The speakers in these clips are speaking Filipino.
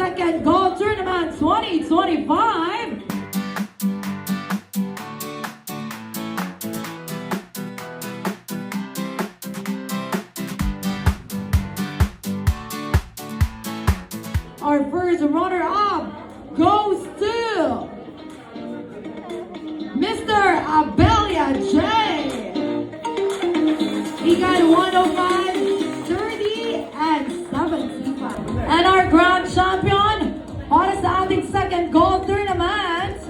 second golf tournament 2025. Our first runner-up goes to Mr. Abelia J. He got 105, 30, and 75. And our grand champion para sa ating second golf tournament,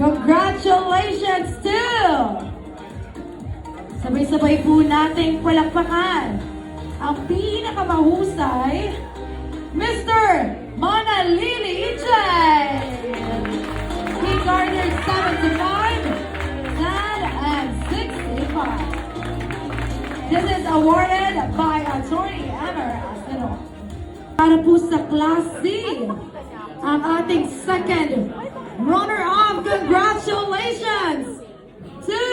congratulations to... Sabay-sabay po nating palakpakan ang pinakamahusay, Mr. Manalili J. He garnered 75, 10, and 65. This is awarded by Attorney Emer Asino. Para po sa Class C, ang ating second runner-up, congratulations to...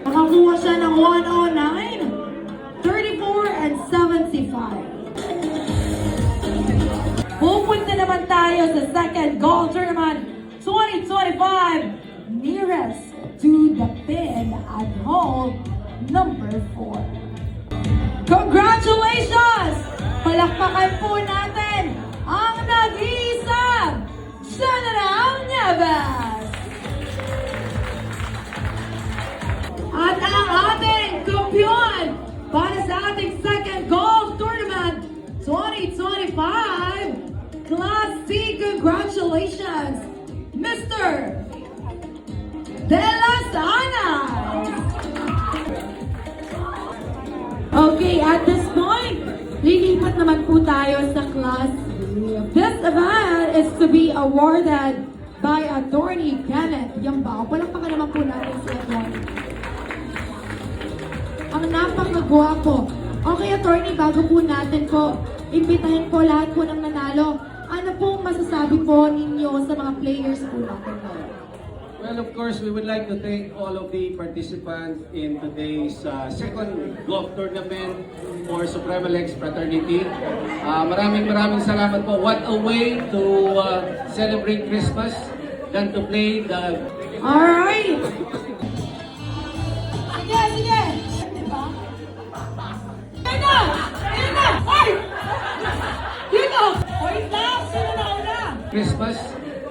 Nakakuha siya ng 109, 34, and 75. Pupunta naman tayo sa second golf tournament 2025, nearest to the pin at hole number 4. Congratulations! Palakpakan po natin ang nag-iisang General Nieves! At ang ating kampiyon para sa ating second golf tournament 2025, Class C, congratulations, Mr. De Las Anas! Okay, at this point, lilipat naman po tayo sa Class B. This event is to be awarded by Attorney Kenneth Yambao. Palakpakan naman po natin si Attorney. Ang napakagwapo. Okay, Attorney, bago po natin po imbitahin po lahat po ng nanalo, ano pong masasabi po ninyo sa mga players po natin? Well, of course, we would like to thank all of the participants in today's second golf tournament for Suprema Legs Fraternity. Maraming salamat po. What a way to celebrate Christmas than to play the... Alright! Sige, sige! Diba? Ayun na! Ayun na! Ay! Dito! Oy, stop! Sino na una? Christmas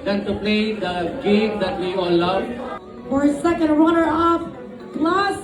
than to play the game that we all love. For second runner-up, Class